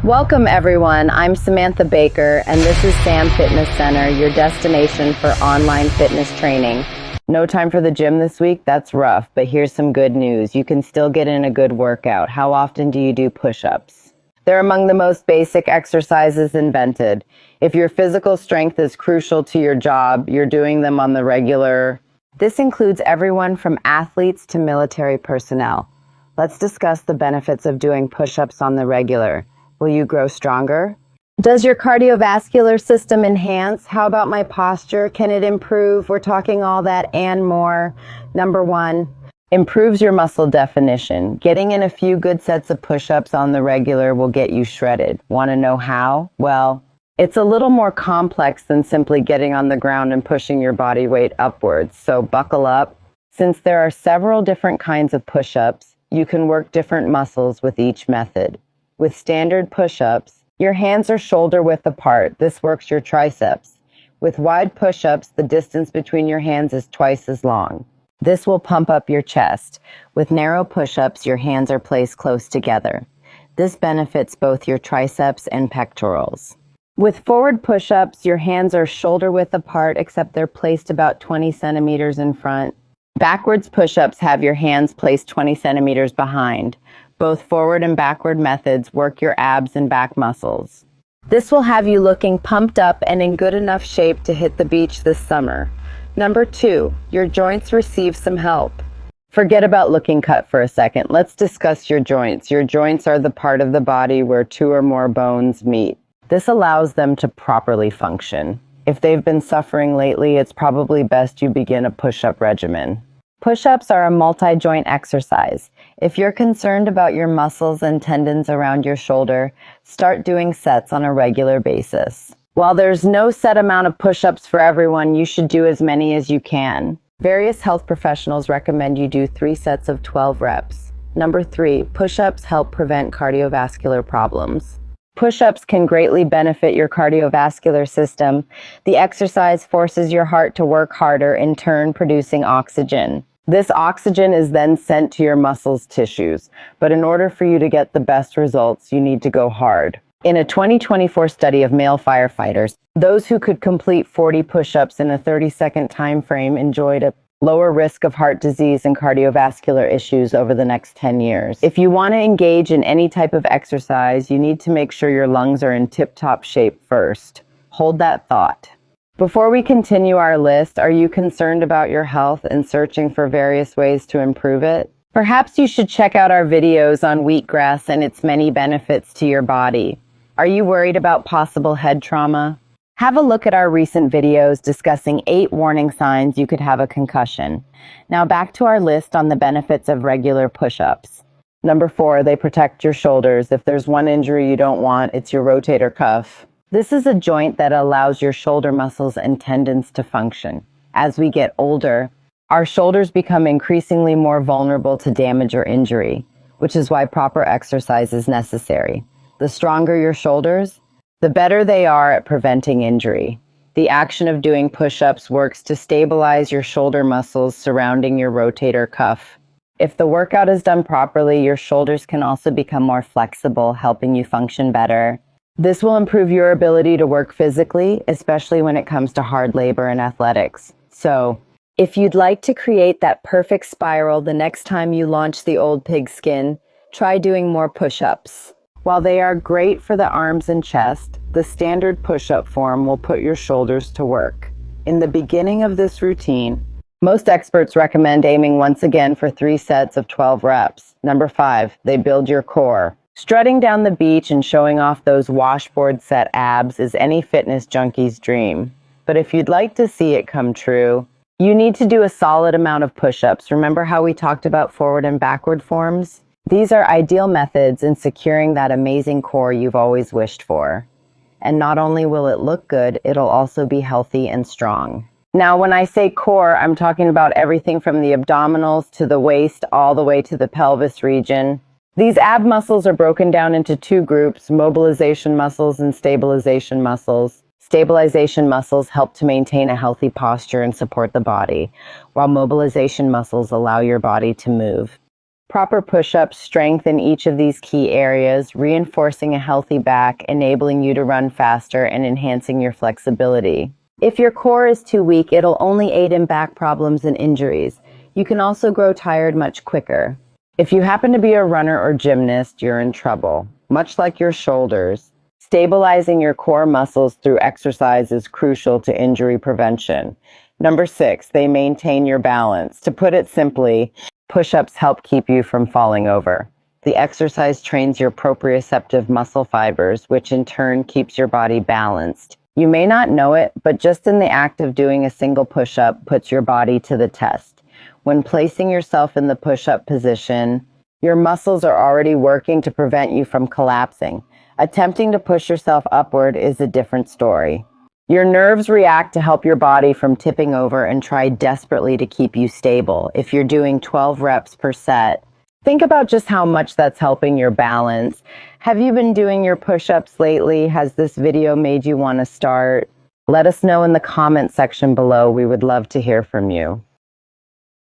Welcome everyone, I'm Samantha Baker and this is Sam Fitness Center, your destination for online fitness training. No time for the gym this week? That's rough, but here's some good news. You can still get in a good workout. How often do you do push-ups? They're among the most basic exercises invented. If your physical strength is crucial to your job, you're doing them on the regular. This includes everyone from athletes to military personnel. Let's discuss the benefits of doing push-ups on the regular. Will you grow stronger? Does your cardiovascular system enhance? How about my posture? Can it improve? We're talking all that and more. Number one, improves your muscle definition. Getting in a few good sets of push-ups on the regular will get you shredded. Want to know how? Well, it's a little more complex than simply getting on the ground and pushing your body weight upwards. So buckle up. Since there are several different kinds of push-ups, you can work different muscles with each method. With standard push-ups, your hands are shoulder width apart. This works your triceps. With wide push-ups, the distance between your hands is twice as long. This will pump up your chest. With narrow push-ups, your hands are placed close together. This benefits both your triceps and pectorals. With forward push-ups, your hands are shoulder width apart, except they're placed about 20 centimeters in front. Backwards push-ups have your hands placed 20 centimeters behind. Both forward and backward methods work your abs and back muscles. This will have you looking pumped up and in good enough shape to hit the beach this summer. Number two, your joints receive some help. Forget about looking cut for a second. Let's discuss your joints. Your joints are the part of the body where two or more bones meet. This allows them to properly function. If they've been suffering lately, it's probably best you begin a push-up regimen. Push-ups are a multi-joint exercise. If you're concerned about your muscles and tendons around your shoulder, start doing sets on a regular basis. While there's no set amount of push-ups for everyone, you should do as many as you can. Various health professionals recommend you do 3 sets of 12 reps. Number 3, push-ups help prevent cardiovascular problems. Push-ups can greatly benefit your cardiovascular system. The exercise forces your heart to work harder, in turn producing oxygen. This oxygen is then sent to your muscles' tissues, but in order for you to get the best results, you need to go hard. In a 2024 study of male firefighters, those who could complete 40 push-ups in a 30-second time frame enjoyed a lower risk of heart disease and cardiovascular issues over the next 10 years. If you want to engage in any type of exercise, you need to make sure your lungs are in tip-top shape first. Hold that thought. Before we continue our list, are you concerned about your health and searching for various ways to improve it? Perhaps you should check out our videos on wheatgrass and its many benefits to your body. Are you worried about possible head trauma? Have a look at our recent videos discussing 8 warning signs you could have a concussion. Now back to our list on the benefits of regular push-ups. Number 4, they protect your shoulders. If there's one injury you don't want, it's your rotator cuff. This is a joint that allows your shoulder muscles and tendons to function. As we get older, our shoulders become increasingly more vulnerable to damage or injury, which is why proper exercise is necessary. The stronger your shoulders, the better they are at preventing injury. The action of doing push-ups works to stabilize your shoulder muscles surrounding your rotator cuff. If the workout is done properly, your shoulders can also become more flexible, helping you function better. This will improve your ability to work physically, especially when it comes to hard labor and athletics. So, if you'd like to create that perfect spiral the next time you launch the old pig skin, try doing more push-ups. While they are great for the arms and chest, the standard push-up form will put your shoulders to work. In the beginning of this routine, most experts recommend aiming once again for 3 sets of 12 reps. Number 5, they build your core. Strutting down the beach and showing off those washboard set abs is any fitness junkie's dream. But if you'd like to see it come true, you need to do a solid amount of push-ups. Remember how we talked about forward and backward forms? These are ideal methods in securing that amazing core you've always wished for. And not only will it look good, it'll also be healthy and strong. Now, when I say core, I'm talking about everything from the abdominals to the waist, all the way to the pelvis region. These ab muscles are broken down into 2 groups, mobilization muscles and stabilization muscles. Stabilization muscles help to maintain a healthy posture and support the body, while mobilization muscles allow your body to move. Proper push-ups strengthen each of these key areas, reinforcing a healthy back, enabling you to run faster and enhancing your flexibility. If your core is too weak, it'll only aid in back problems and injuries. You can also grow tired much quicker. If you happen to be a runner or gymnast, you're in trouble. Much like your shoulders, stabilizing your core muscles through exercise is crucial to injury prevention. Number 6, they maintain your balance. To put it simply, push-ups help keep you from falling over. The exercise trains your proprioceptive muscle fibers, which in turn keeps your body balanced. You may not know it, but just in the act of doing a single push-up puts your body to the test. When placing yourself in the push-up position, your muscles are already working to prevent you from collapsing. Attempting to push yourself upward is a different story. Your nerves react to help your body from tipping over and try desperately to keep you stable. If you're doing 12 reps per set, think about just how much that's helping your balance. Have you been doing your push-ups lately? Has this video made you want to start? Let us know in the comment section below. We would love to hear from you.